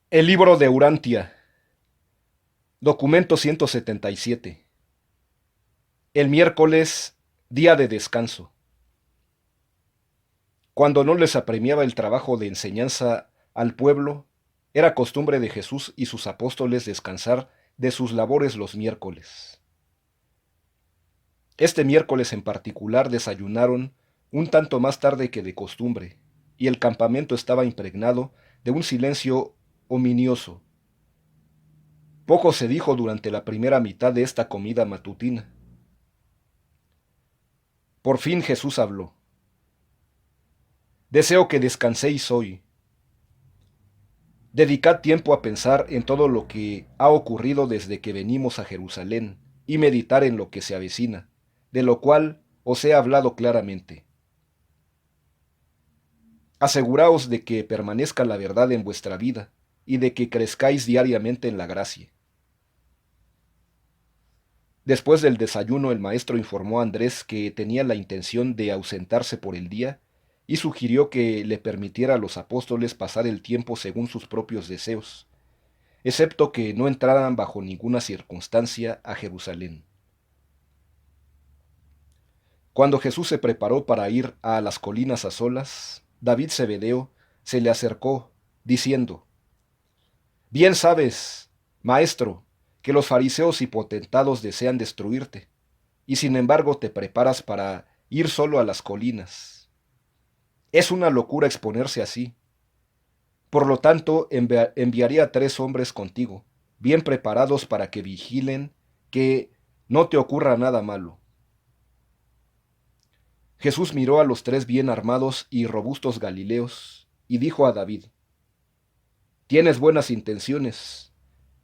El libro de Urantia, documento 177. El miércoles, día de descanso. Cuando no les apremiaba el trabajo de enseñanza al pueblo, era costumbre de Jesús y sus apóstoles descansar de sus labores los miércoles. Este miércoles en particular desayunaron un tanto más tarde que de costumbre, y el campamento estaba impregnado de un silencio ominioso. Poco se dijo durante la primera mitad de esta comida matutina. Por fin Jesús habló. Deseo que descanséis hoy. Dedicad tiempo a pensar en todo lo que ha ocurrido desde que venimos a Jerusalén y meditar en lo que se avecina, de lo cual os he hablado claramente. Aseguraos de que permanezca la verdad en vuestra vida y de que crezcáis diariamente en la gracia. Después del desayuno, el maestro informó a Andrés que tenía la intención de ausentarse por el día y sugirió que le permitiera a los apóstoles pasar el tiempo según sus propios deseos, excepto que no entraran bajo ninguna circunstancia a Jerusalén. Cuando Jesús se preparó para ir a las colinas a solas, David Zebedeo se le acercó, diciendo: Bien sabes, maestro, que los fariseos y potentados desean destruirte, y sin embargo te preparas para ir solo a las colinas. Es una locura exponerse así. Por lo tanto, enviaré a 3 hombres contigo, bien preparados para que vigilen que no te ocurra nada malo. Jesús miró a los 3 bien armados y robustos Galileos y dijo a David: Tienes buenas intenciones,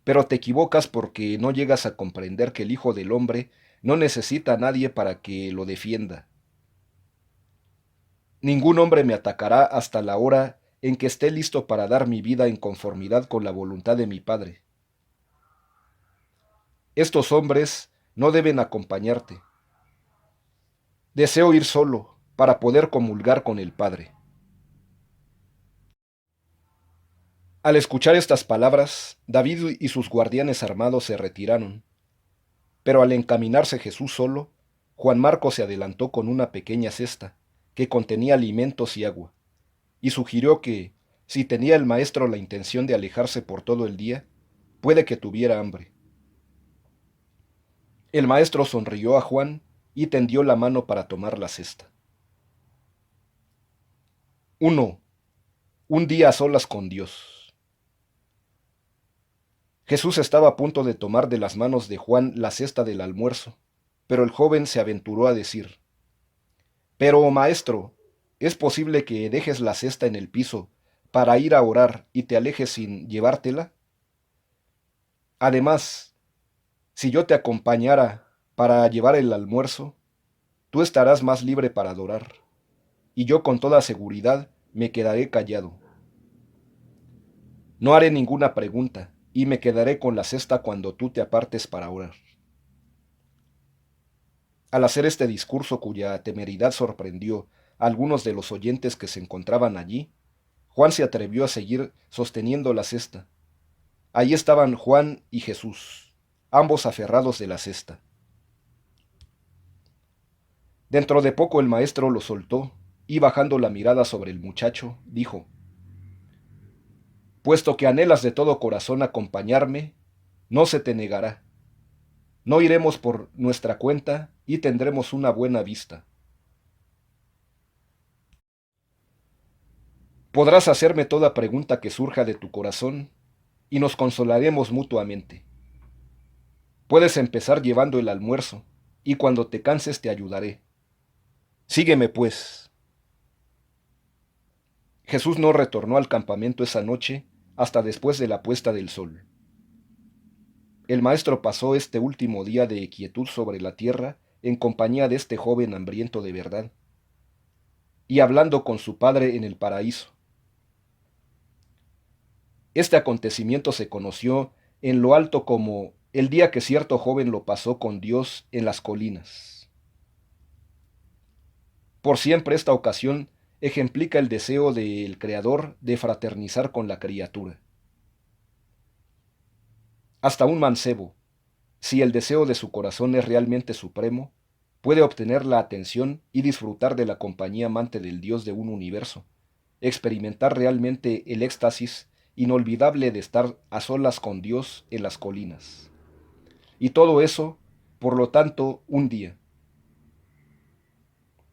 pero te equivocas porque no llegas a comprender que el Hijo del Hombre no necesita a nadie para que lo defienda. Ningún hombre me atacará hasta la hora en que esté listo para dar mi vida en conformidad con la voluntad de mi Padre. Estos hombres no deben acompañarte. Deseo ir solo para poder comulgar con el Padre. Al escuchar estas palabras, David y sus guardianes armados se retiraron, pero al encaminarse Jesús solo, Juan Marcos se adelantó con una pequeña cesta que contenía alimentos y agua, y sugirió que, si tenía el maestro la intención de alejarse por todo el día, puede que tuviera hambre. El maestro sonrió a Juan y tendió la mano para tomar la cesta. 1. Un día a solas con Dios. Jesús estaba a punto de tomar de las manos de Juan la cesta del almuerzo, pero el joven se aventuró a decir: Pero, maestro, ¿es posible que dejes la cesta en el piso para ir a orar y te alejes sin llevártela? Además, si yo te acompañara para llevar el almuerzo, tú estarás más libre para adorar, y yo con toda seguridad me quedaré callado. No haré ninguna pregunta, y me quedaré con la cesta cuando tú te apartes para orar. Al hacer este discurso cuya temeridad sorprendió a algunos de los oyentes que se encontraban allí, Juan se atrevió a seguir sosteniendo la cesta. Allí estaban Juan y Jesús, ambos aferrados de la cesta. Dentro de poco el maestro lo soltó y bajando la mirada sobre el muchacho, dijo: Puesto que anhelas de todo corazón acompañarme, no se te negará. No iremos por nuestra cuenta y tendremos una buena vista. Podrás hacerme toda pregunta que surja de tu corazón y nos consolaremos mutuamente. Puedes empezar llevando el almuerzo y cuando te canses te ayudaré. Sígueme, pues. Jesús no retornó al campamento esa noche hasta después de la puesta del sol. El maestro pasó este último día de quietud sobre la tierra en compañía de este joven hambriento de verdad, y hablando con su Padre en el paraíso. Este acontecimiento se conoció en lo alto como el día que cierto joven lo pasó con Dios en las colinas. Por siempre esta ocasión ejemplifica el deseo del Creador de fraternizar con la criatura. Hasta un mancebo, si el deseo de su corazón es realmente supremo, puede obtener la atención y disfrutar de la compañía amante del Dios de un universo, experimentar realmente el éxtasis inolvidable de estar a solas con Dios en las colinas. Y todo eso, por lo tanto, un día.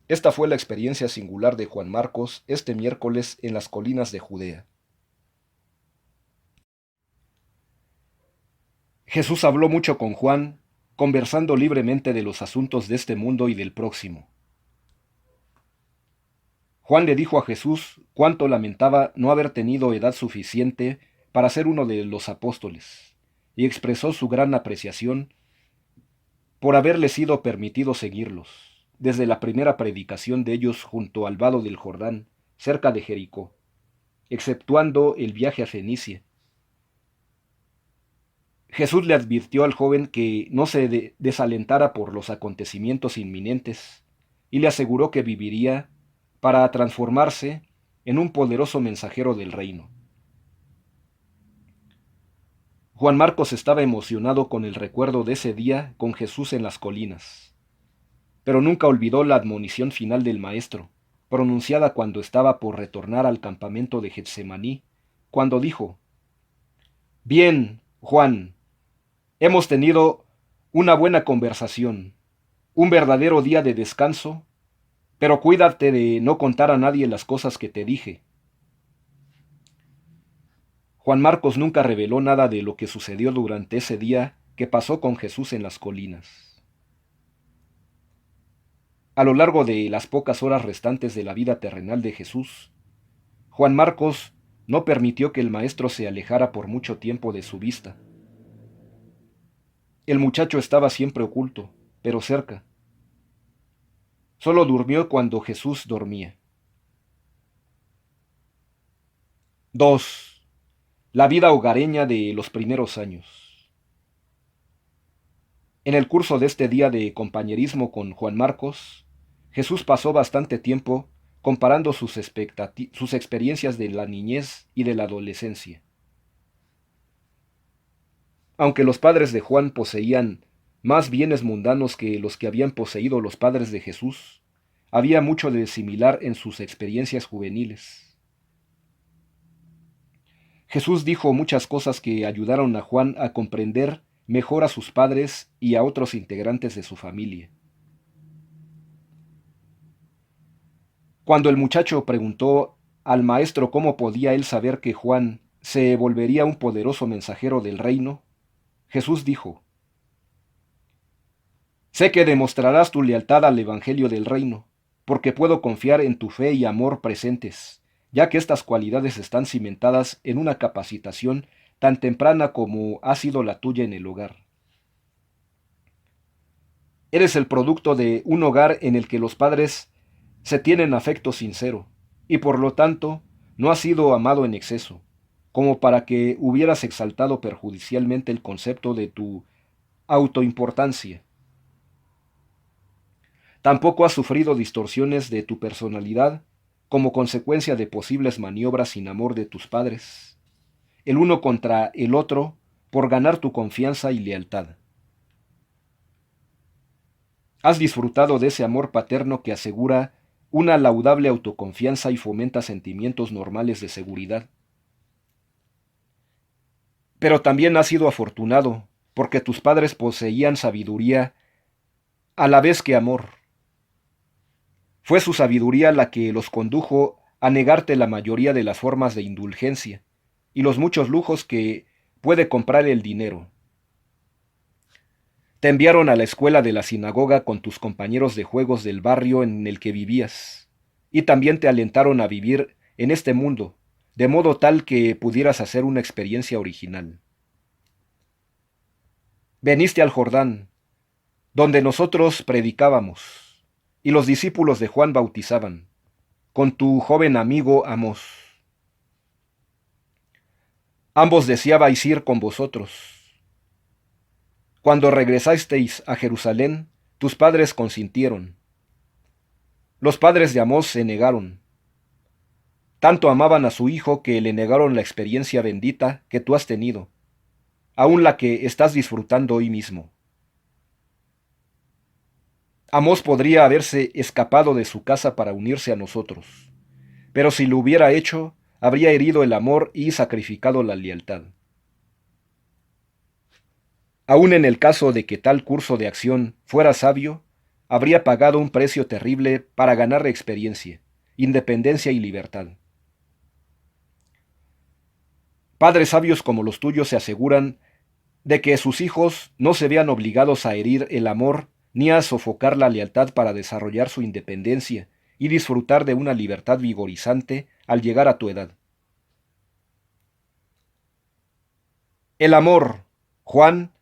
Esta fue la experiencia singular de Juan Marcos este miércoles en las colinas de Judea. Jesús habló mucho con Juan, conversando libremente de los asuntos de este mundo y del próximo. Juan le dijo a Jesús cuánto lamentaba no haber tenido edad suficiente para ser uno de los apóstoles, y expresó su gran apreciación por haberle sido permitido seguirlos, desde la primera predicación de ellos junto al vado del Jordán, cerca de Jericó, exceptuando el viaje a Fenicia. Jesús le advirtió al joven que no se desalentara por los acontecimientos inminentes, y le aseguró que viviría para transformarse en un poderoso mensajero del reino. Juan Marcos estaba emocionado con el recuerdo de ese día con Jesús en las colinas, pero nunca olvidó la admonición final del Maestro, pronunciada cuando estaba por retornar al campamento de Getsemaní, cuando dijo: «Bien, Juan, hemos tenido una buena conversación, un verdadero día de descanso, pero cuídate de no contar a nadie las cosas que te dije». Juan Marcos nunca reveló nada de lo que sucedió durante ese día que pasó con Jesús en las colinas. A lo largo de las pocas horas restantes de la vida terrenal de Jesús, Juan Marcos no permitió que el Maestro se alejara por mucho tiempo de su vista. El muchacho estaba siempre oculto, pero cerca. Solo durmió cuando Jesús dormía. 2. La vida hogareña de los primeros años. En el curso de este día de compañerismo con Juan Marcos, Jesús pasó bastante tiempo comparando sus experiencias de la niñez y de la adolescencia. Aunque los padres de Juan poseían más bienes mundanos que los que habían poseído los padres de Jesús, había mucho de similar en sus experiencias juveniles. Jesús dijo muchas cosas que ayudaron a Juan a comprender mejor a sus padres y a otros integrantes de su familia. Cuando el muchacho preguntó al maestro cómo podía él saber que Juan se volvería un poderoso mensajero del reino, Jesús dijo: «Sé que demostrarás tu lealtad al Evangelio del reino, porque puedo confiar en tu fe y amor presentes, ya que estas cualidades están cimentadas en una capacitación tan temprana como ha sido la tuya en el hogar. Eres el producto de un hogar en el que los padres se tienen afecto sincero, y por lo tanto no has sido amado en exceso, como para que hubieras exaltado perjudicialmente el concepto de tu autoimportancia. Tampoco has sufrido distorsiones de tu personalidad como consecuencia de posibles maniobras sin amor de tus padres, el uno contra el otro por ganar tu confianza y lealtad. Has disfrutado de ese amor paterno que asegura una laudable autoconfianza y fomenta sentimientos normales de seguridad. Pero también has sido afortunado, porque tus padres poseían sabiduría a la vez que amor. Fue su sabiduría la que los condujo a negarte la mayoría de las formas de indulgencia y los muchos lujos que puede comprar el dinero. Te enviaron a la escuela de la sinagoga con tus compañeros de juegos del barrio en el que vivías, y también te alentaron a vivir en este mundo, de modo tal que pudieras hacer una experiencia original. Veniste al Jordán, donde nosotros predicábamos, y los discípulos de Juan bautizaban, con tu joven amigo Amós. Ambos deseabais ir con vosotros. Cuando regresasteis a Jerusalén, tus padres consintieron. Los padres de Amós se negaron. Tanto amaban a su hijo que le negaron la experiencia bendita que tú has tenido, aún la que estás disfrutando hoy mismo. Amós podría haberse escapado de su casa para unirse a nosotros, pero si lo hubiera hecho, habría herido el amor y sacrificado la lealtad. Aún en el caso de que tal curso de acción fuera sabio, habría pagado un precio terrible para ganar experiencia, independencia y libertad. Padres sabios como los tuyos se aseguran de que sus hijos no se vean obligados a herir el amor ni a sofocar la lealtad para desarrollar su independencia y disfrutar de una libertad vigorizante al llegar a tu edad. El amor, Juan,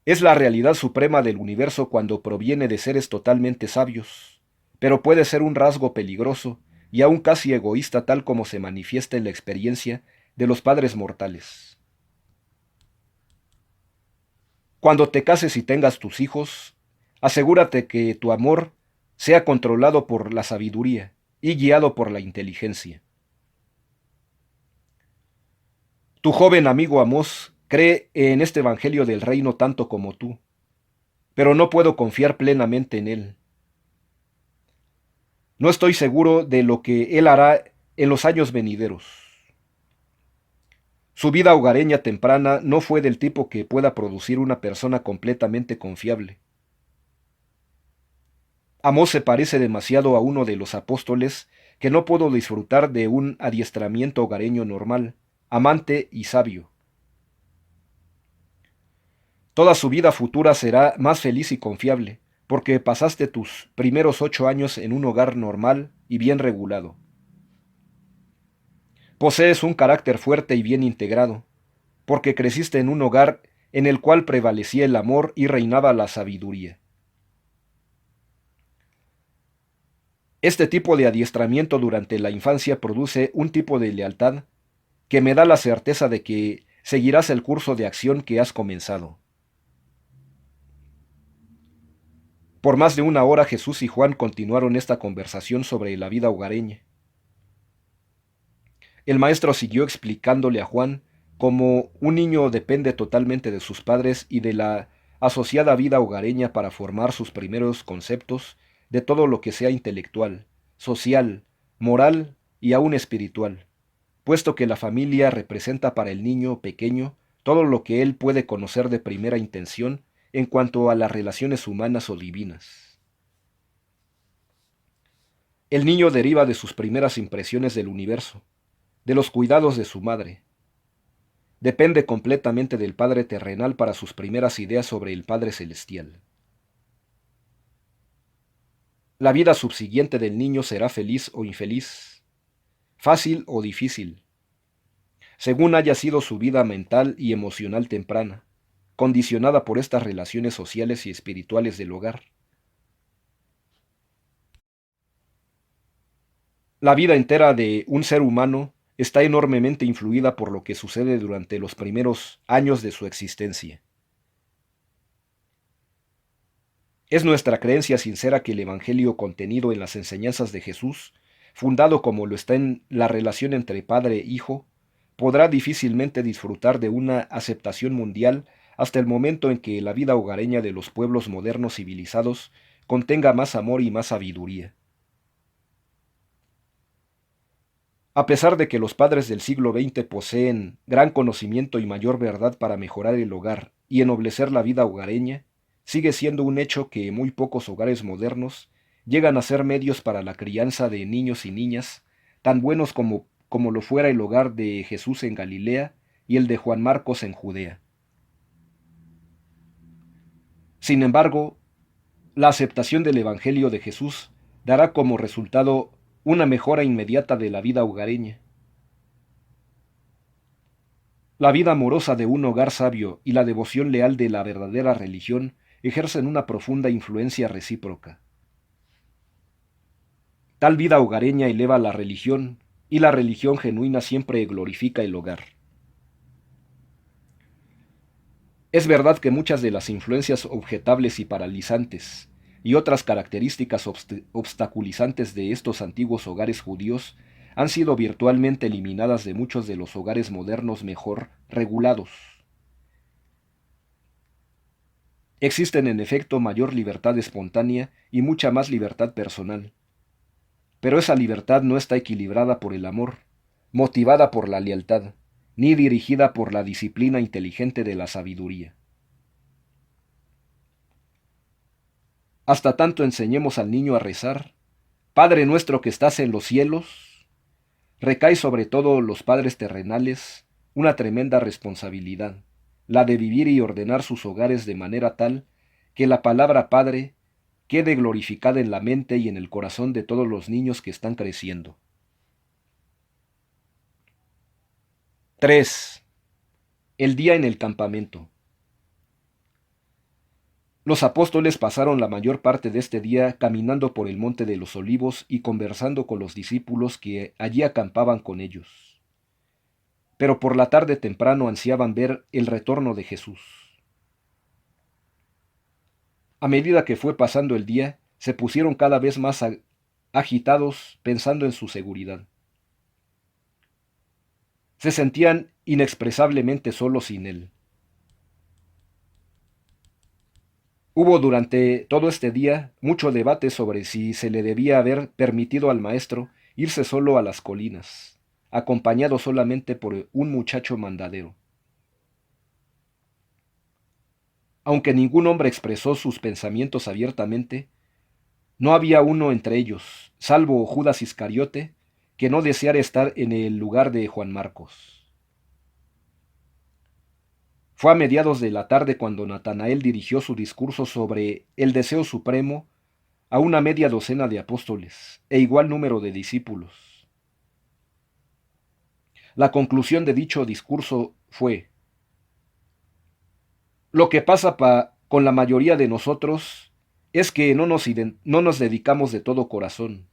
es la realidad suprema del universo cuando proviene de seres totalmente sabios, pero puede ser un rasgo peligroso y aún casi egoísta tal como se manifiesta en la experiencia de los padres mortales. Cuando te cases y tengas tus hijos, asegúrate que tu amor sea controlado por la sabiduría y guiado por la inteligencia. Tu joven amigo Amós cree en este evangelio del reino tanto como tú, pero no puedo confiar plenamente en él. No estoy seguro de lo que él hará en los años venideros. Su vida hogareña temprana no fue del tipo que pueda producir una persona completamente confiable. Amós se parece demasiado a uno de los apóstoles que no pudo disfrutar de un adiestramiento hogareño normal, amante y sabio. Toda su vida futura será más feliz y confiable, porque pasaste tus primeros 8 años en un hogar normal y bien regulado. Posees un carácter fuerte y bien integrado, porque creciste en un hogar en el cual prevalecía el amor y reinaba la sabiduría. Este tipo de adiestramiento durante la infancia produce un tipo de lealtad que me da la certeza de que seguirás el curso de acción que has comenzado. Por más de una hora Jesús y Juan continuaron esta conversación sobre la vida hogareña. El maestro siguió explicándole a Juan cómo un niño depende totalmente de sus padres y de la asociada vida hogareña para formar sus primeros conceptos de todo lo que sea intelectual, social, moral y aún espiritual, puesto que la familia representa para el niño pequeño todo lo que él puede conocer de primera intención en cuanto a las relaciones humanas o divinas. El niño deriva de sus primeras impresiones del universo, de los cuidados de su madre. Depende completamente del Padre terrenal para sus primeras ideas sobre el Padre celestial. La vida subsiguiente del niño será feliz o infeliz, fácil o difícil, según haya sido su vida mental y emocional temprana, condicionada por estas relaciones sociales y espirituales del hogar. La vida entera de un ser humano está enormemente influida por lo que sucede durante los primeros años de su existencia. Es nuestra creencia sincera que el Evangelio contenido en las enseñanzas de Jesús, fundado como lo está en la relación entre padre e hijo, podrá difícilmente disfrutar de una aceptación mundial hasta el momento en que la vida hogareña de los pueblos modernos civilizados contenga más amor y más sabiduría. A pesar de que los padres del siglo XX poseen gran conocimiento y mayor verdad para mejorar el hogar y ennoblecer la vida hogareña, sigue siendo un hecho que muy pocos hogares modernos llegan a ser medios para la crianza de niños y niñas, tan buenos como lo fuera el hogar de Jesús en Galilea y el de Juan Marcos en Judea. Sin embargo, la aceptación del Evangelio de Jesús dará como resultado una mejora inmediata de la vida hogareña. La vida amorosa de un hogar sabio y la devoción leal de la verdadera religión ejercen una profunda influencia recíproca. Tal vida hogareña eleva la religión, y la religión genuina siempre glorifica el hogar. Es verdad que muchas de las influencias objetables y paralizantes, y otras características obstaculizantes de estos antiguos hogares judíos han sido virtualmente eliminadas de muchos de los hogares modernos mejor regulados. Existen en efecto mayor libertad espontánea y mucha más libertad personal. Pero esa libertad no está equilibrada por el amor, motivada por la lealtad, ni dirigida por la disciplina inteligente de la sabiduría. Hasta tanto enseñemos al niño a rezar, Padre nuestro que estás en los cielos, recae sobre todos los padres terrenales una tremenda responsabilidad, la de vivir y ordenar sus hogares de manera tal que la palabra Padre quede glorificada en la mente y en el corazón de todos los niños que están creciendo. 3. El día en el campamento. Los apóstoles pasaron la mayor parte de este día caminando por el monte de los olivos y conversando con los discípulos que allí acampaban con ellos. Pero por la tarde temprano ansiaban ver el retorno de Jesús. A medida que fue pasando el día, se pusieron cada vez más agitados pensando en su seguridad. Se sentían inexpresablemente solos sin él. Hubo durante todo este día mucho debate sobre si se le debía haber permitido al maestro irse solo a las colinas, acompañado solamente por un muchacho mandadero. Aunque ningún hombre expresó sus pensamientos abiertamente, no había uno entre ellos, salvo Judas Iscariote, que no deseara estar en el lugar de Juan Marcos. Fue a mediados de la tarde cuando Natanael dirigió su discurso sobre el deseo supremo a una media docena de apóstoles e igual número de discípulos. La conclusión de dicho discurso fue: lo que pasa con la mayoría de nosotros es que no nos dedicamos de todo corazón.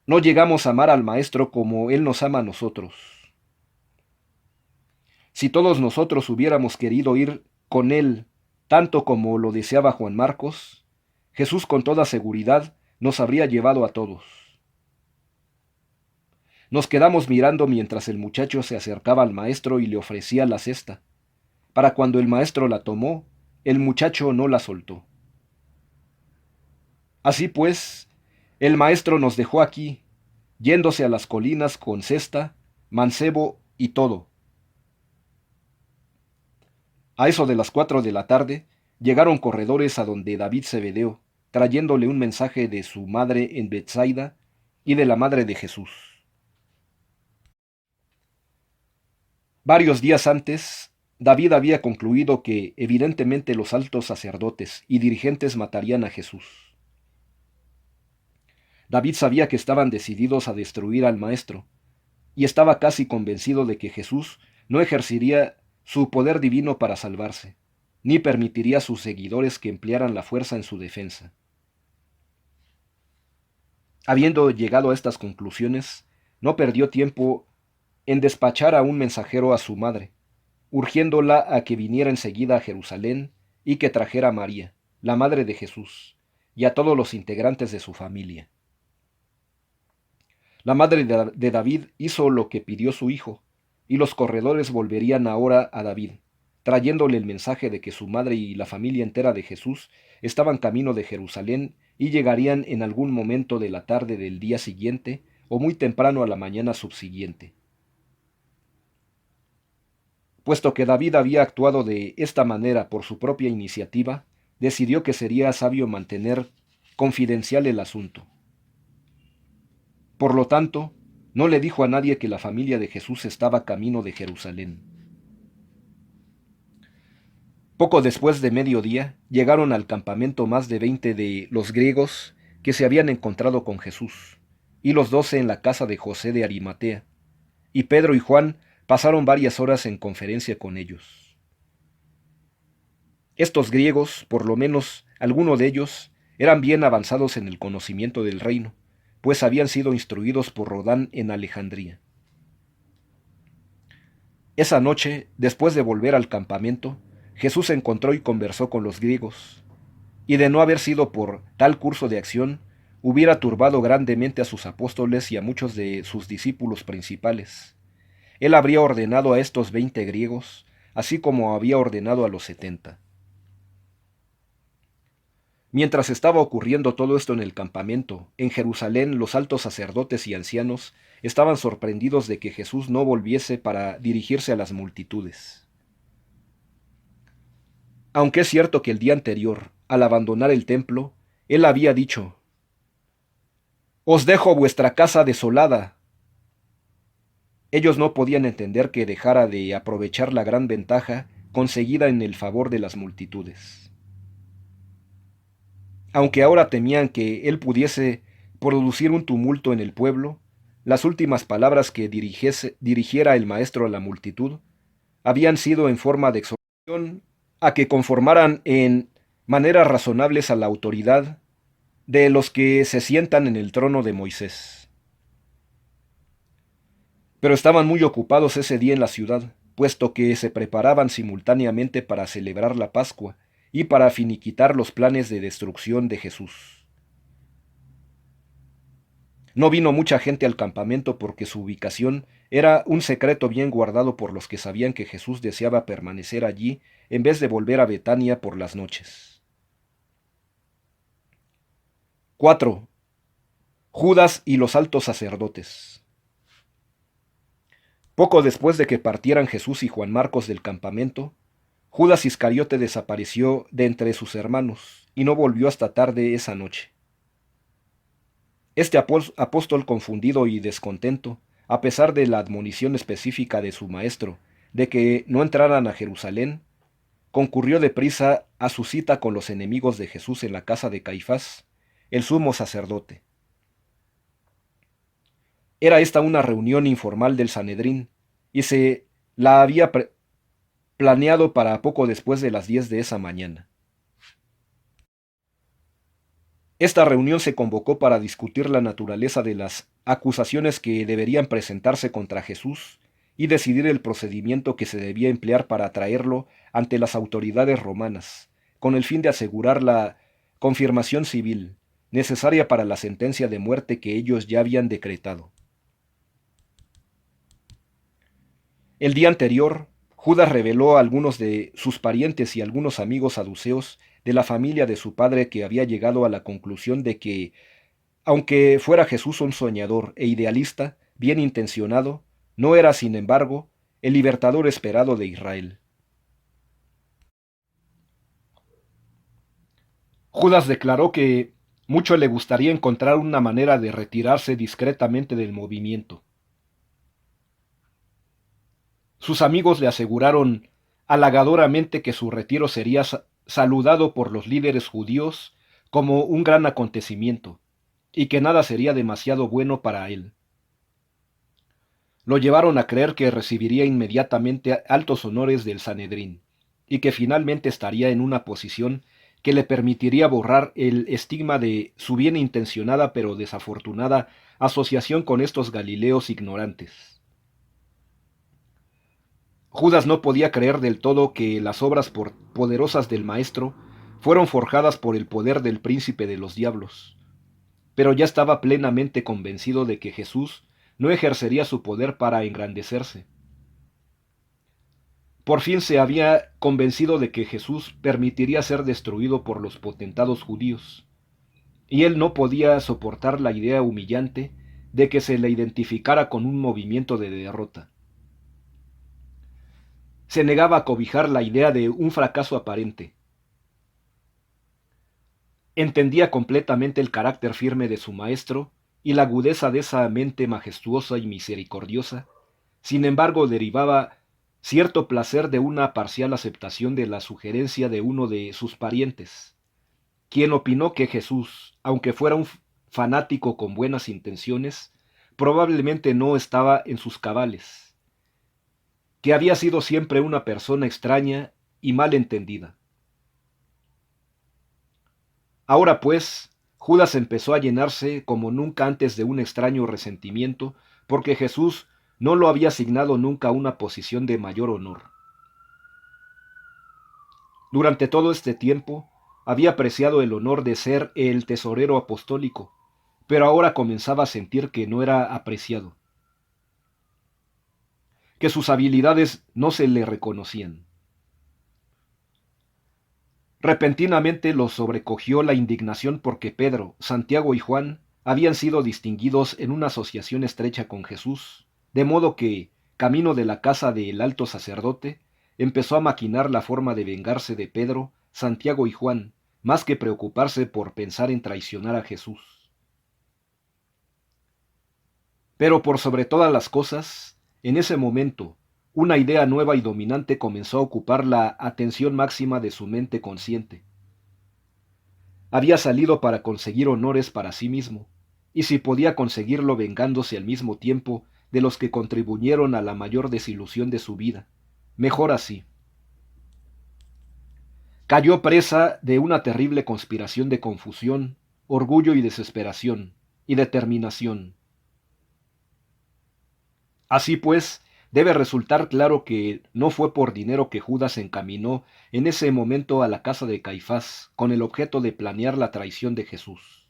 No llegamos a amar al Maestro como Él nos ama a nosotros. Si todos nosotros hubiéramos querido ir con Él tanto como lo deseaba Juan Marcos, Jesús con toda seguridad nos habría llevado a todos. Nos quedamos mirando mientras el muchacho se acercaba al maestro y le ofrecía la cesta. Para cuando el maestro la tomó, el muchacho no la soltó. Así pues, el maestro nos dejó aquí, yéndose a las colinas con cesta, mancebo y todo. A eso de las 4 de la tarde, llegaron corredores a donde David Zebedeo, trayéndole un mensaje de su madre en Betsaida y de la madre de Jesús. Varios días antes, David había concluido que evidentemente los altos sacerdotes y dirigentes matarían a Jesús. David sabía que estaban decididos a destruir al Maestro, y estaba casi convencido de que Jesús no ejercería su poder divino para salvarse, ni permitiría a sus seguidores que emplearan la fuerza en su defensa. Habiendo llegado a estas conclusiones, no perdió tiempo en despachar a un mensajero a su madre, urgiéndola a que viniera enseguida a Jerusalén y que trajera a María, la madre de Jesús, y a todos los integrantes de su familia. La madre de David hizo lo que pidió su hijo, y los corredores volverían ahora a David, trayéndole el mensaje de que su madre y la familia entera de Jesús estaban camino de Jerusalén y llegarían en algún momento de la tarde del día siguiente o muy temprano a la mañana subsiguiente. Puesto que David había actuado de esta manera por su propia iniciativa, decidió que sería sabio mantener confidencial el asunto. Por lo tanto, no le dijo a nadie que la familia de Jesús estaba camino de Jerusalén. Poco después de mediodía, llegaron al campamento más de 20 de los griegos que se habían encontrado con Jesús, y los 12 en la casa de José de Arimatea, y Pedro y Juan pasaron varias horas en conferencia con ellos. Estos griegos, por lo menos algunos de ellos, eran bien avanzados en el conocimiento del reino, pues habían sido instruidos por Rodán en Alejandría. Esa noche, después de volver al campamento, Jesús se encontró y conversó con los griegos, y de no haber sido por tal curso de acción, hubiera turbado grandemente a sus apóstoles y a muchos de sus discípulos principales. Él habría ordenado a estos 20 griegos, así como había ordenado a los 70. Mientras estaba ocurriendo todo esto en el campamento, en Jerusalén los altos sacerdotes y ancianos estaban sorprendidos de que Jesús no volviese para dirigirse a las multitudes. Aunque es cierto que el día anterior, al abandonar el templo, él había dicho: «Os dejo vuestra casa desolada». Ellos no podían entender que dejara de aprovechar la gran ventaja conseguida en el favor de las multitudes. Aunque ahora temían que él pudiese producir un tumulto en el pueblo, las últimas palabras que dirigiera el maestro a la multitud habían sido en forma de exhortación a que conformaran en maneras razonables a la autoridad de los que se sientan en el trono de Moisés. Pero estaban muy ocupados ese día en la ciudad, puesto que se preparaban simultáneamente para celebrar la Pascua y para finiquitar los planes de destrucción de Jesús. No vino mucha gente al campamento porque su ubicación era un secreto bien guardado por los que sabían que Jesús deseaba permanecer allí en vez de volver a Betania por las noches. 4. Judas y los altos sacerdotes. Poco después de que partieran Jesús y Juan Marcos del campamento, Judas Iscariote desapareció de entre sus hermanos y no volvió hasta tarde esa noche. Este apóstol confundido y descontento, a pesar de la admonición específica de su maestro de que no entraran a Jerusalén, concurrió deprisa a su cita con los enemigos de Jesús en la casa de Caifás, el sumo sacerdote. Era esta una reunión informal del Sanedrín, y se la había planeado para poco después de las 10 de esa mañana. Esta reunión se convocó para discutir la naturaleza de las acusaciones que deberían presentarse contra Jesús y decidir el procedimiento que se debía emplear para traerlo ante las autoridades romanas, con el fin de asegurar la confirmación civil necesaria para la sentencia de muerte que ellos ya habían decretado. El día anterior, Judas reveló a algunos de sus parientes y algunos amigos saduceos de la familia de su padre que había llegado a la conclusión de que, aunque fuera Jesús un soñador e idealista, bien intencionado, no era, sin embargo, el libertador esperado de Israel. Judas declaró que mucho le gustaría encontrar una manera de retirarse discretamente del movimiento. Sus amigos le aseguraron halagadoramente que su retiro sería saludado por los líderes judíos como un gran acontecimiento, y que nada sería demasiado bueno para él. Lo llevaron a creer que recibiría inmediatamente altos honores del Sanedrín, y que finalmente estaría en una posición que le permitiría borrar el estigma de su bien intencionada pero desafortunada asociación con estos galileos ignorantes. Judas no podía creer del todo que las obras poderosas del Maestro fueron forjadas por el poder del príncipe de los diablos, pero ya estaba plenamente convencido de que Jesús no ejercería su poder para engrandecerse. Por fin se había convencido de que Jesús permitiría ser destruido por los potentados judíos, y él no podía soportar la idea humillante de que se le identificara con un movimiento de derrota. Se negaba a cobijar la idea de un fracaso aparente. Entendía completamente el carácter firme de su maestro y la agudeza de esa mente majestuosa y misericordiosa. Sin embargo, derivaba cierto placer de una parcial aceptación de la sugerencia de uno de sus parientes, quien opinó que Jesús, aunque fuera un fanático con buenas intenciones, probablemente no estaba en sus cabales, que había sido siempre una persona extraña y mal entendida. Ahora pues, Judas empezó a llenarse como nunca antes de un extraño resentimiento, porque Jesús no lo había asignado nunca a una posición de mayor honor. Durante todo este tiempo, había apreciado el honor de ser el tesorero apostólico, pero ahora comenzaba a sentir que no era apreciado, que sus habilidades no se le reconocían. Repentinamente los sobrecogió la indignación porque Pedro, Santiago y Juan habían sido distinguidos en una asociación estrecha con Jesús, de modo que, camino de la casa del alto sacerdote, empezó a maquinar la forma de vengarse de Pedro, Santiago y Juan, más que preocuparse por pensar en traicionar a Jesús. Pero por sobre todas las cosas, en ese momento, una idea nueva y dominante comenzó a ocupar la atención máxima de su mente consciente. Había salido para conseguir honores para sí mismo, y si podía conseguirlo vengándose al mismo tiempo de los que contribuyeron a la mayor desilusión de su vida, mejor así. Cayó presa de una terrible conspiración de confusión, orgullo y desesperación, y determinación. Así pues, debe resultar claro que no fue por dinero que Judas se encaminó en ese momento a la casa de Caifás con el objeto de planear la traición de Jesús.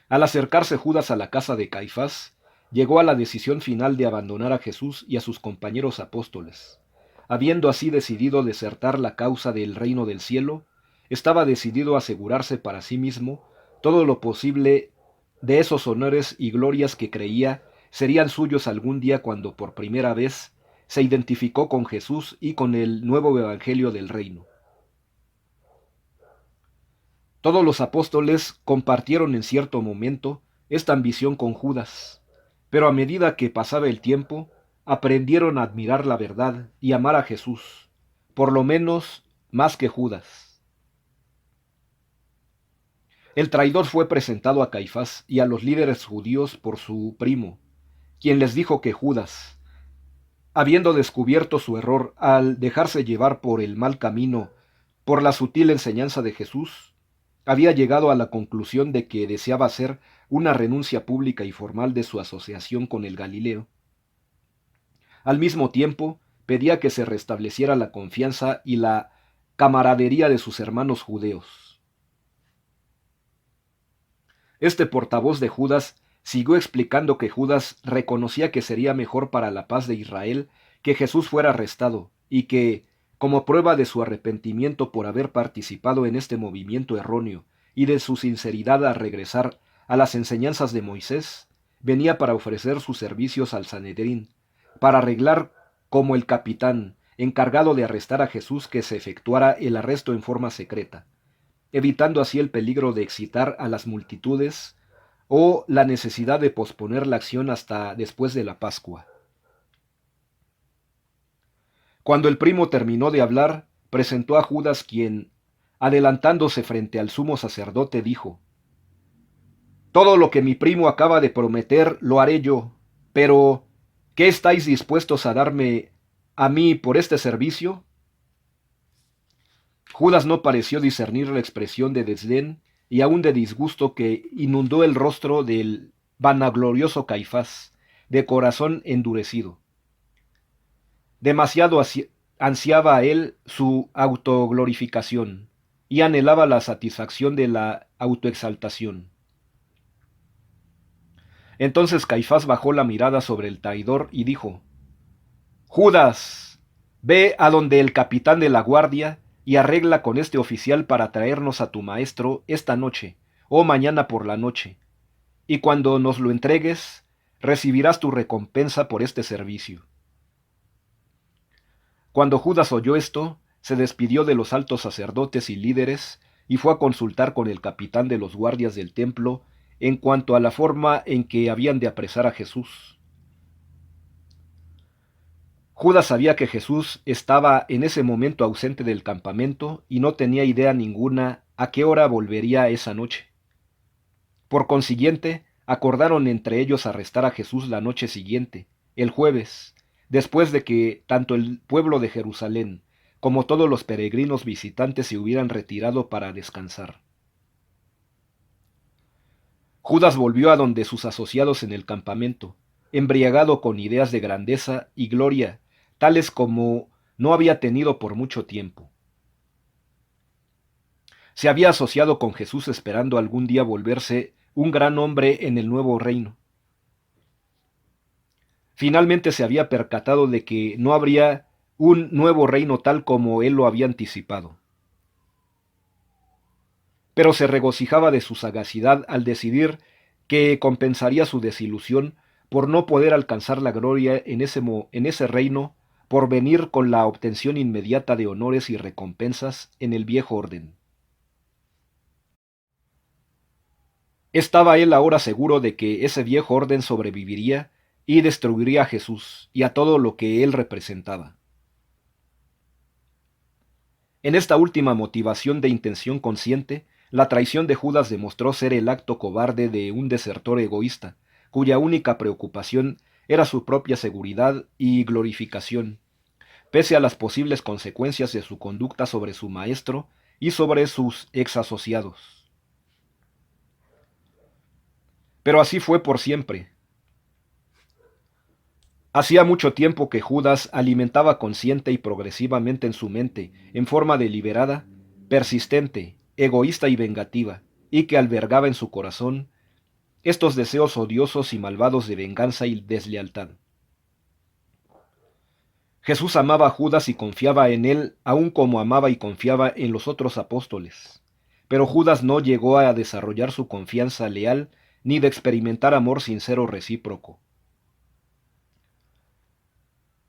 Al acercarse Judas a la casa de Caifás, llegó a la decisión final de abandonar a Jesús y a sus compañeros apóstoles. Habiendo así decidido desertar la causa del reino del cielo, estaba decidido a asegurarse para sí mismo todo lo posible de esos honores y glorias que creía serían suyos algún día cuando por primera vez se identificó con Jesús y con el nuevo evangelio del reino. Todos los apóstoles compartieron en cierto momento esta ambición con Judas, pero a medida que pasaba el tiempo, aprendieron a admirar la verdad y amar a Jesús, por lo menos más que Judas. El traidor fue presentado a Caifás y a los líderes judíos por su primo, quien les dijo que Judas, habiendo descubierto su error al dejarse llevar por el mal camino, por la sutil enseñanza de Jesús, había llegado a la conclusión de que deseaba hacer una renuncia pública y formal de su asociación con el Galileo. Al mismo tiempo, pedía que se restableciera la confianza y la camaradería de sus hermanos judeos. Este portavoz de Judas siguió explicando que Judas reconocía que sería mejor para la paz de Israel que Jesús fuera arrestado y que, como prueba de su arrepentimiento por haber participado en este movimiento erróneo y de su sinceridad a regresar a las enseñanzas de Moisés, venía para ofrecer sus servicios al Sanedrín, para arreglar como el capitán encargado de arrestar a Jesús que se efectuara el arresto en forma secreta, evitando así el peligro de excitar a las multitudes o la necesidad de posponer la acción hasta después de la Pascua. Cuando el primo terminó de hablar, presentó a Judas quien, adelantándose frente al sumo sacerdote, dijo: «Todo lo que mi primo acaba de prometer lo haré yo, pero ¿qué estáis dispuestos a darme a mí por este servicio?» Judas no pareció discernir la expresión de desdén y aún de disgusto que inundó el rostro del vanaglorioso Caifás, de corazón endurecido. Demasiado ansiaba a él su autoglorificación y anhelaba la satisfacción de la autoexaltación. Entonces Caifás bajó la mirada sobre el traidor y dijo: «Judas, ve a donde el capitán de la guardia y arregla con este oficial para traernos a tu maestro esta noche o mañana por la noche, y cuando nos lo entregues, recibirás tu recompensa por este servicio». Cuando Judas oyó esto, se despidió de los altos sacerdotes y líderes y fue a consultar con el capitán de los guardias del templo en cuanto a la forma en que habían de apresar a Jesús. Judas sabía que Jesús estaba en ese momento ausente del campamento y no tenía idea ninguna a qué hora volvería esa noche. Por consiguiente, acordaron entre ellos arrestar a Jesús la noche siguiente, el jueves, después de que tanto el pueblo de Jerusalén como todos los peregrinos visitantes se hubieran retirado para descansar. Judas volvió a donde sus asociados en el campamento, embriagado con ideas de grandeza y gloria, tales como no había tenido por mucho tiempo. Se había asociado con Jesús esperando algún día volverse un gran hombre en el nuevo reino. Finalmente se había percatado de que no habría un nuevo reino tal como él lo había anticipado. Pero se regocijaba de su sagacidad al decidir que compensaría su desilusión por no poder alcanzar la gloria en ese reino, por venir con la obtención inmediata de honores y recompensas en el viejo orden. Estaba él ahora seguro de que ese viejo orden sobreviviría y destruiría a Jesús y a todo lo que él representaba. En esta última motivación de intención consciente, la traición de Judas demostró ser el acto cobarde de un desertor egoísta, cuya única preocupación era su propia seguridad y glorificación, pese a las posibles consecuencias de su conducta sobre su maestro y sobre sus ex asociados. Pero así fue por siempre. Hacía mucho tiempo que Judas alimentaba consciente y progresivamente en su mente, en forma deliberada, persistente, egoísta y vengativa, y que albergaba en su corazón estos deseos odiosos y malvados de venganza y deslealtad. Jesús amaba a Judas y confiaba en él, aun como amaba y confiaba en los otros apóstoles. Pero Judas no llegó a desarrollar su confianza leal ni de experimentar amor sincero recíproco.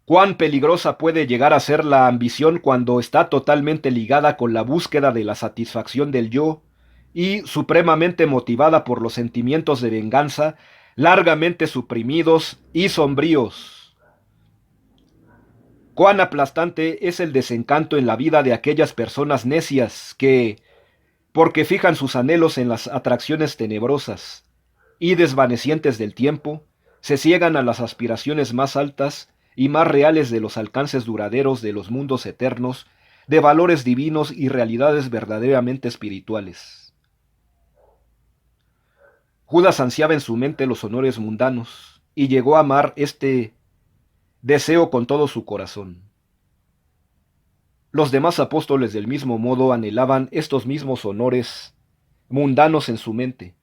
Cuán peligrosa puede llegar a ser la ambición cuando está totalmente ligada con la búsqueda de la satisfacción del yo y supremamente motivada por los sentimientos de venganza largamente suprimidos y sombríos. Cuán aplastante es el desencanto en la vida de aquellas personas necias que, porque fijan sus anhelos en las atracciones tenebrosas y desvanecientes del tiempo, se ciegan a las aspiraciones más altas y más reales de los alcances duraderos de los mundos eternos, de valores divinos y realidades verdaderamente espirituales. Judas ansiaba en su mente los honores mundanos y llegó a amar este deseo con todo su corazón. Los demás apóstoles del mismo modo anhelaban estos mismos honores mundanos en su mente,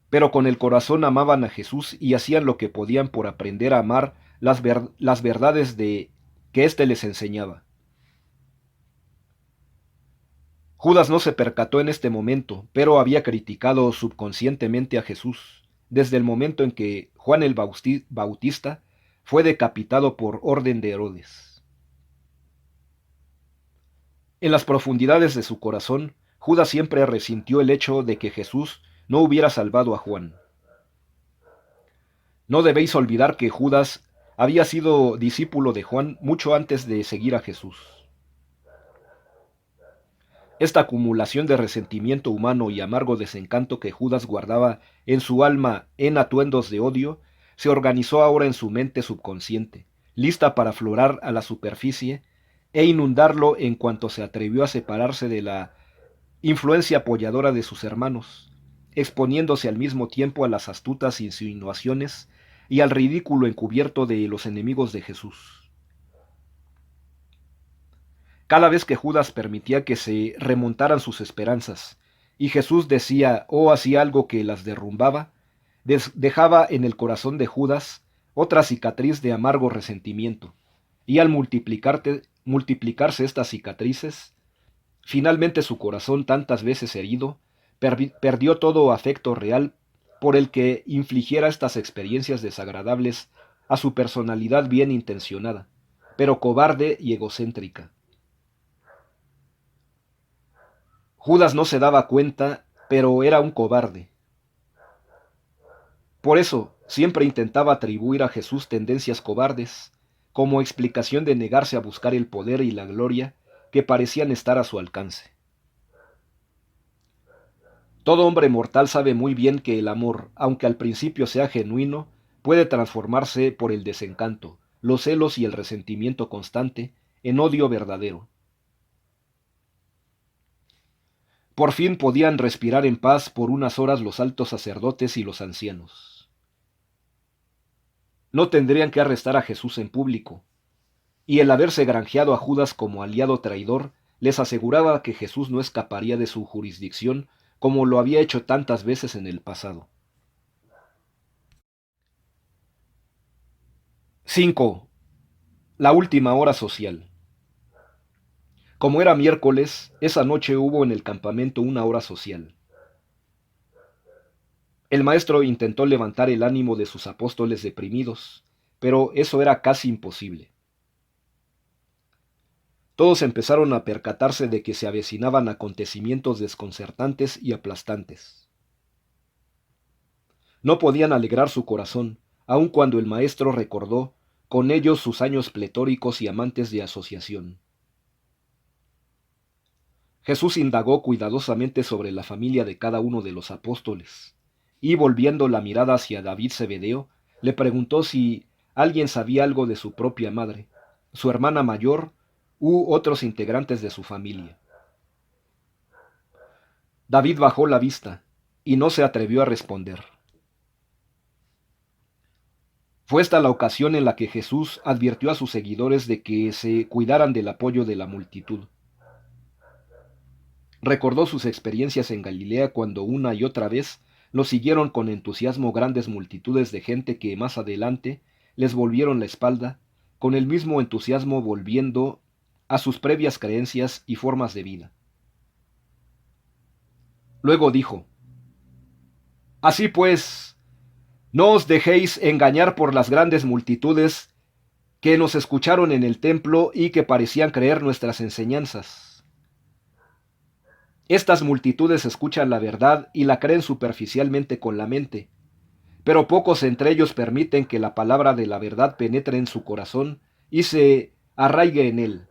pero con el corazón amaban a Jesús y hacían lo que podían por aprender a amar las verdades de que éste les enseñaba. Judas no se percató en este momento, pero había criticado subconscientemente a Jesús desde el momento en que Juan el Bautista fue decapitado por orden de Herodes. En las profundidades de su corazón, Judas siempre resintió el hecho de que Jesús no hubiera salvado a Juan. No debéis olvidar que Judas había sido discípulo de Juan mucho antes de seguir a Jesús. Esta acumulación de resentimiento humano y amargo desencanto que Judas guardaba en su alma en atuendos de odio, se organizó ahora en su mente subconsciente, lista para aflorar a la superficie e inundarlo en cuanto se atrevió a separarse de la influencia apoyadora de sus hermanos, exponiéndose al mismo tiempo a las astutas insinuaciones y al ridículo encubierto de los enemigos de Jesús. Cada vez que Judas permitía que se remontaran sus esperanzas, y Jesús decía o hacía algo que las derrumbaba, dejaba en el corazón de Judas otra cicatriz de amargo resentimiento, y al multiplicarse estas cicatrices, finalmente su corazón, tantas veces herido, perdió todo afecto real por el que infligiera estas experiencias desagradables a su personalidad bien intencionada, pero cobarde y egocéntrica. Judas no se daba cuenta, pero era un cobarde. Por eso, siempre intentaba atribuir a Jesús tendencias cobardes, como explicación de negarse a buscar el poder y la gloria que parecían estar a su alcance. Todo hombre mortal sabe muy bien que el amor, aunque al principio sea genuino, puede transformarse por el desencanto, los celos y el resentimiento constante en odio verdadero. Por fin podían respirar en paz por unas horas los altos sacerdotes y los ancianos. No tendrían que arrestar a Jesús en público, y el haberse granjeado a Judas como aliado traidor les aseguraba que Jesús no escaparía de su jurisdicción como lo había hecho tantas veces en el pasado. 5. La última hora social. Como era miércoles, esa noche hubo en el campamento una hora social. El maestro intentó levantar el ánimo de sus apóstoles deprimidos, pero eso era casi imposible. Todos empezaron a percatarse de que se avecinaban acontecimientos desconcertantes y aplastantes. No podían alegrar su corazón, aun cuando el maestro recordó con ellos sus años pletóricos y amantes de asociación. Jesús indagó cuidadosamente sobre la familia de cada uno de los apóstoles, y volviendo la mirada hacia David Zebedeo, le preguntó si alguien sabía algo de su propia madre, su hermana mayor u otros integrantes de su familia. David bajó la vista y no se atrevió a responder. Fue esta la ocasión en la que Jesús advirtió a sus seguidores de que se cuidaran del apoyo de la multitud. Recordó sus experiencias en Galilea cuando una y otra vez lo siguieron con entusiasmo grandes multitudes de gente que más adelante les volvieron la espalda, con el mismo entusiasmo volviendo a sus previas creencias y formas de vida. Luego dijo: Así pues, no os dejéis engañar por las grandes multitudes que nos escucharon en el templo y que parecían creer nuestras enseñanzas. Estas multitudes escuchan la verdad y la creen superficialmente con la mente, pero pocos entre ellos permiten que la palabra de la verdad penetre en su corazón y se arraigue en él.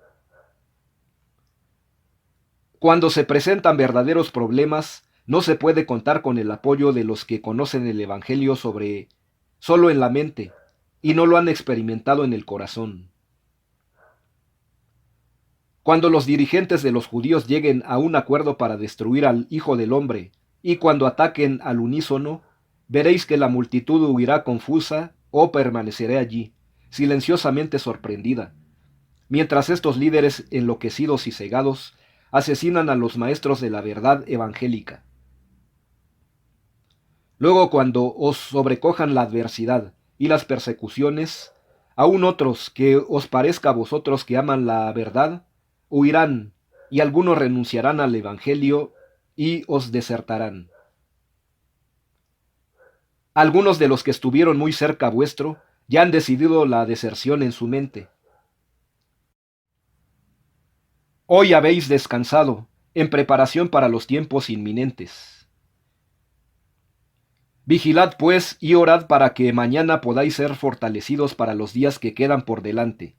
Cuando se presentan verdaderos problemas, no se puede contar con el apoyo de los que conocen el Evangelio solo en la mente y no lo han experimentado en el corazón. Cuando los dirigentes de los judíos lleguen a un acuerdo para destruir al Hijo del Hombre y cuando ataquen al unísono, veréis que la multitud huirá confusa o permanecerá allí, silenciosamente sorprendida, mientras estos líderes enloquecidos y cegados asesinan a los maestros de la verdad evangélica. Luego, cuando os sobrecojan la adversidad y las persecuciones, aun otros que os parezca a vosotros que aman la verdad, huirán, y algunos renunciarán al evangelio y os desertarán. Algunos de los que estuvieron muy cerca vuestro ya han decidido la deserción en su mente. Hoy habéis descansado, en preparación para los tiempos inminentes. Vigilad pues y orad para que mañana podáis ser fortalecidos para los días que quedan por delante.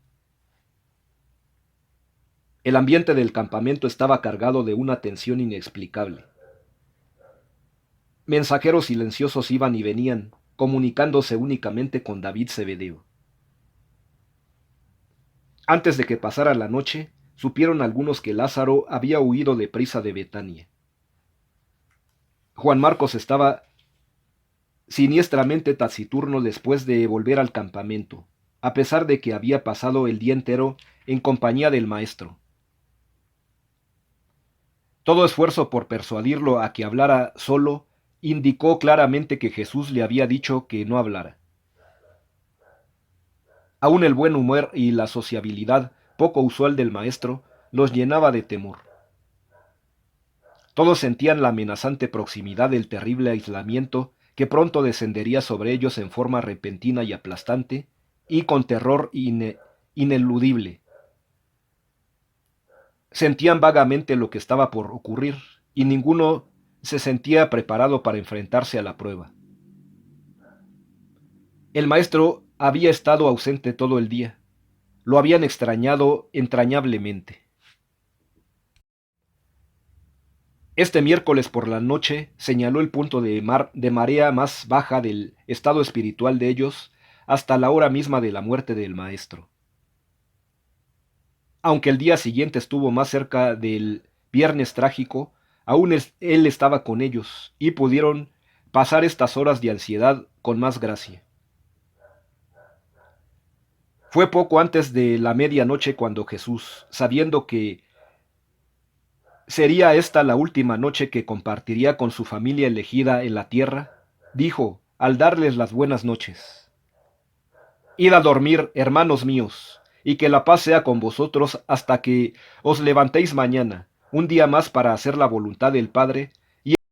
El ambiente del campamento estaba cargado de una tensión inexplicable. Mensajeros silenciosos iban y venían, comunicándose únicamente con David Zebedeo. Antes de que pasara la noche, supieron algunos que Lázaro había huido deprisa de Betania. Juan Marcos estaba siniestramente taciturno después de volver al campamento, a pesar de que había pasado el día entero en compañía del maestro. Todo esfuerzo por persuadirlo a que hablara solo indicó claramente que Jesús le había dicho que no hablara. Aún el buen humor y la sociabilidad poco usual del maestro los llenaba de temor. Todos sentían la amenazante proximidad del terrible aislamiento que pronto descendería sobre ellos en forma repentina y aplastante, y con terror ineludible. Sentían vagamente lo que estaba por ocurrir, y ninguno se sentía preparado para enfrentarse a la prueba. El maestro había estado ausente todo el día. Lo habían extrañado entrañablemente. Este miércoles por la noche señaló el punto de marea más baja del estado espiritual de ellos hasta la hora misma de la muerte del maestro. Aunque el día siguiente estuvo más cerca del viernes trágico, aún él estaba con ellos y pudieron pasar estas horas de ansiedad con más gracia. Fue poco antes de la medianoche cuando Jesús, sabiendo que sería esta la última noche que compartiría con su familia elegida en la tierra, dijo, al darles las buenas noches: Id a dormir, hermanos míos, y que la paz sea con vosotros hasta que os levantéis mañana, un día más para hacer la voluntad del Padre,